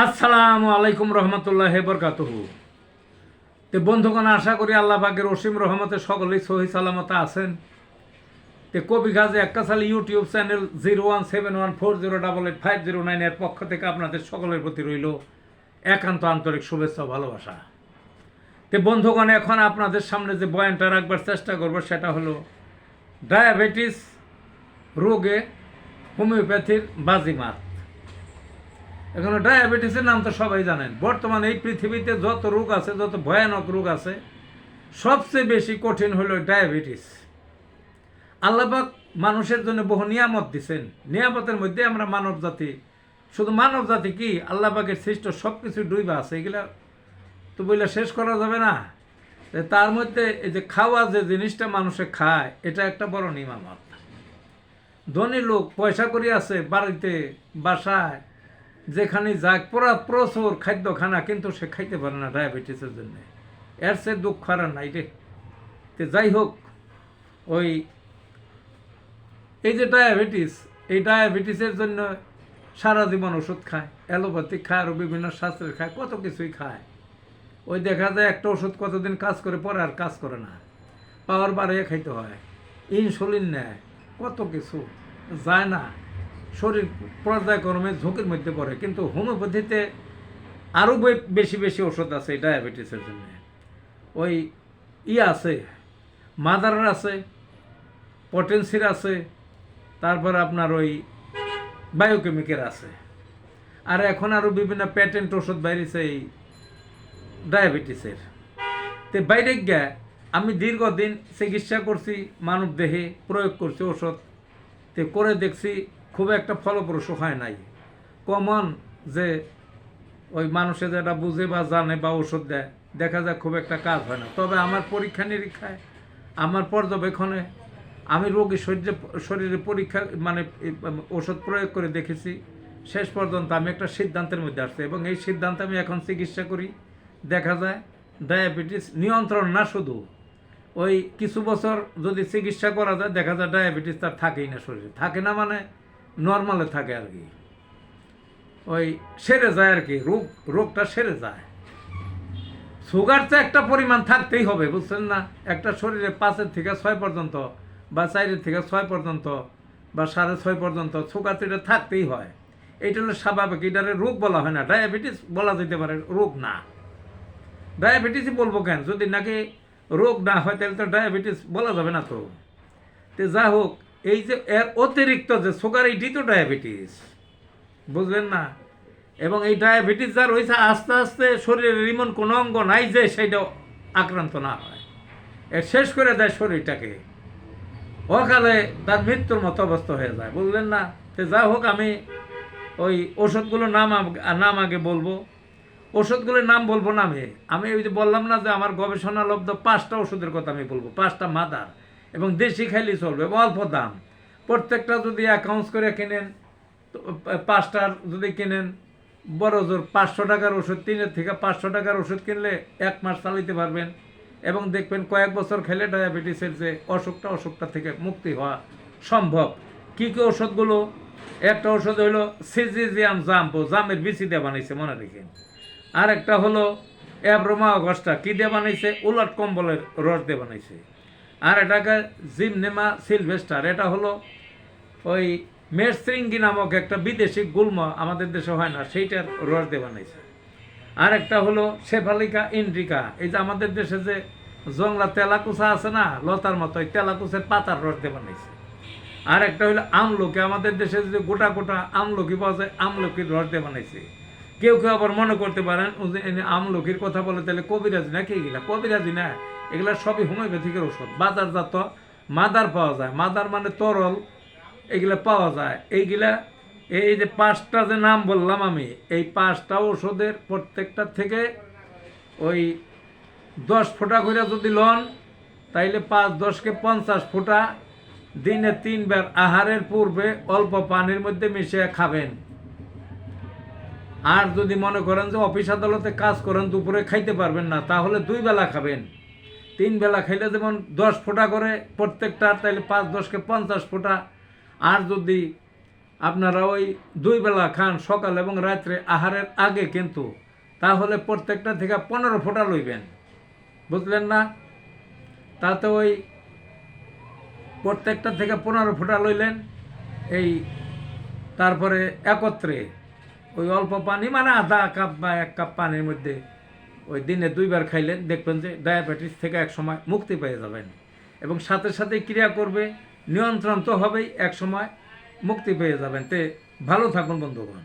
আসসালামু আলাইকুম রহমতুল্লাহ বরকাতুহু। তে বন্ধুগণ, আশা করি আল্লাহ পাকের অসীম রহমতে সকলেই সহি সালামতে আছেন। তে কবি গাজী এক্কাসাল ইউটিউব চ্যানেল 017140885009 এর পক্ষ থেকে আপনাদের সকলের প্রতি রইল একান্ত আন্তরিক শুভেচ্ছা ও ভালোবাসা। তে বন্ধুগণ, এখন আপনাদের সামনে যে বয়ানটা রাখবার চেষ্টা করব সেটা হলো ডায়াবেটিস রোগে হোমিওপ্যাথির বাজিমাত। এখন ডায়াবেটিসের নাম তো সবাই জানেন। বর্তমানে এই পৃথিবীতে যত রোগ আছে, যত ভয়ানক রোগ আছে, সবচেয়ে বেশি কঠিন হলো ডায়াবেটিস। আল্লাহপাক মানুষের জন্য বহু নিয়ামত দিচ্ছেন। নিয়ামতের মধ্যে আমরা মানব জাতি, শুধু মানব জাতি কি আল্লাহপাকের সৃষ্ট সব কিছু ডুইবা আছে, এগুলা তো বইলে শেষ করা যাবে না। তার মধ্যে এই যে খাওয়া যে জিনিসটা মানুষে খায়, এটা একটা বড় নিয়ামত। ধনী লোক পয়সা করি আছে বাড়িতে, বাসায়, যেখানে যাক প্রচুর খাদ্য খানা, কিন্তু সে খাইতে পারে না ডায়াবেটিসের জন্য। এর সে দুঃখ আর নাই রে। তো যাই হোক, ওই এই যে ডায়াবেটিস, এই ডায়াবেটিসের জন্য সারা জীবন ওষুধ খায়, অ্যালোপ্যাথিক খায়, আরও বিভিন্ন শাস্ত্রের খায়, কত কিছুই খায়। ওই দেখা যায় একটা ওষুধ কতদিন কাজ করে, পরে আর কাজ করে না, পাওয়ার বাড়িয়ে খাইতে হয়, ইনসুলিন নেয়, কত কিছু যায় না, শরীর পর্যায়ক্রমে ঝুঁকির মধ্যে পড়ে। কিন্তু হোমিওপ্যাথিতে আরও বেশি বেশি ওষুধ আছে এই ডায়াবেটিসের জন্য। ওই আছে, মাদারের আছে, পটেন্সির আছে, তারপর আপনার ওই বায়োকেমিকের আছে, আর এখন আরও বিভিন্ন প্যাটেন্ট ওষুধ বাইরেছে এই ডায়াবেটিসের। তো বাইরে গিয়ে আমি দীর্ঘদিন চিকিৎসা করছি, মানব দেহে প্রয়োগ করছি ওষুধ, তো করে দেখছি খুব একটা ফলপ্রসূ হয় নাই। কমন যে ওই মানুষে যেটা বুঝে বা জানে বা ওষুধ দেয়, দেখা যায় খুব একটা কাজ হয় না। তবে আমার পরীক্ষা নিরীক্ষায়, আমার পর্যবেক্ষণে, আমি রোগী শরীরে পরীক্ষা মানে ওষুধ প্রয়োগ করে দেখেছি, শেষ পর্যন্ত আমি একটা সিদ্ধান্তের মধ্যে আসছি, এবং এই সিদ্ধান্তে আমি এখন চিকিৎসা করি। দেখা যায় ডায়াবেটিস নিয়ন্ত্রণ না, শুধু ওই কিছু বছর যদি চিকিৎসা করা যায়, দেখা যায় ডায়াবেটিস তার থাকেই না, শরীরে থাকে না, মানে নর্মালে থাকে আর কি, ওই সেরে যায় আর কি, রোগটা সেরে যায়। সুগার তো একটা পরিমাণ থাকতেই হবে, বুঝছেন না? একটা শরীরে 5 থেকে 6 পর্যন্ত বা 4 থেকে 6 পর্যন্ত বা 6.5 পর্যন্ত সুগার তো এটা থাকতেই হয়। এইটা হলো স্বাভাবিক, এটারে রোগ বলা হয় না। ডায়াবেটিস বলা যেতে পারে, রোগ না। ডায়াবেটিসই বলবো কেন? যদি নাকি রোগ না হয় তাহলে তো ডায়াবেটিস বলা যাবে না। তো যা হোক, এই যে এর অতিরিক্ত যে সুগার, এইটি তো ডায়াবেটিস, বুঝলেন না? এবং এই ডায়াবেটিস যার হয়েছে, আস্তে আস্তে শরীরের এমন কোনো অঙ্গ নাই যে সেইটা আক্রান্ত না হয়, এর শেষ করে দেয় শরীরটাকে, অকালে তার মৃত্যুর মতো অবস্থা হয়ে যায়, বুঝলেন না? তো যা হোক, আমি ওই ওষুধগুলোর নাম আগে বলবো। ওষুধগুলোর নাম বলবো না, আমি ওই যে বললাম না যে আমার গবেষণালব্ধ 5টা ওষুধের কথা আমি বলবো, 5টা মাদার, এবং দেশি খাইলেই চলবে, এবং অল্প দাম। প্রত্যেকটা যদি অ্যাকাউন্টস করে কেনেন, 5টার যদি কেনেন, বড় জোর 500 টাকার ওষুধ, 3 থেকে 500 টাকার ওষুধ কিনলে 1 মাস চালাইতে পারবেন, এবং দেখবেন কয়েক বছর খেলে ডায়াবেটিসের যে অসুখটা থেকে মুক্তি হওয়া সম্ভব। কী কী ওষুধগুলো? একটা ওষুধ হলো সিজিজিয়াম জাম্পো, জামের বিচি দিয়ে বানাইছে, মনে রেখেন। আর একটা হলো অ্যাব্রোমা অগস্টা, কী দিয়ে বানাইছে? উলট কম্বলের রস দিয়ে বানাইছে। আর এটাকে জিমনেমা সিলভেস্টার, এটা হলো ওই মেরসিঙ্গি নামক একটা বিদেশি গুল্ম, আমাদের দেশে হয় না, সেইটার রস দিয়ে বানাইছে। আর একটা হলো সেফালিকা ইন্ডিকা, এই যে আমাদের দেশে যে জংলা তেলাকুচা আছে না, লতার মতো, ওই তেলাকুচের পাতার রস দিয়ে বানাইছে। আর একটা হলো আমলকি, আমাদের দেশে যে গোটা গোটা আমলকি পাওয়া যায়, আমলকির রস দিয়ে বানাইছে। কেউ কেউ আবার মনে করতে পারেন আমলকির কথা বলে তাহলে কবিরাজি না, কি এগুলা? কবিরাজি না, এগুলা সবই হোমিওপ্যাথিকের ওষুধ, বাজারজাত মাদার পাওয়া যায়, মাদার মানে তরল, এগুলা পাওয়া যায়। এইগুলা এই যে 5টা যে নাম বললাম আমি, এই 5টা ওষুধের প্রত্যেকটা থেকে ওই 10 ফোঁটা করে যদি লন, তাইলে 5-10 কে 50 ফোঁটা দিনে 3 বার আহারের পূর্বে অল্প পানির মধ্যে মিশিয়ে খাবেন। আর যদি মনে করেন যে অফিস আদালতে কাজ করেন, দুপুরে খাইতে পারবেন না, তাহলে 2 বেলা খাবেন। 3 বেলা খাইলে যেমন 10 ফোঁটা করে প্রত্যেকটা, তাইলে 5-10 কে 50 ফোঁটা। আর যদি আপনারা ওই 2 বেলা খান, সকাল এবং রাত্রে আহারের আগে কিন্তু, তাহলে প্রত্যেকটা থেকে 15 ফোঁটা লইবেন, বুঝলেন না? তাতে ওই প্রত্যেকটা থেকে 15 ফোঁটা লইলেন, এই তারপরে একত্রে ওই অল্প পানি, মানে আধা কাপ বা 1 কাপ পানির মধ্যে ওই দিনে 2 বার খাইলেন, দেখবেন যে ডায়াবেটিস থেকে এক সময় মুক্তি পেয়ে যাবেন। এবং সাথে সাথে ক্রিয়া করবে, নিয়ন্ত্রণ তো হবেই, এক সময় মুক্তি পেয়ে যাবেন। তে ভালো থাকুন বন্ধুগণ।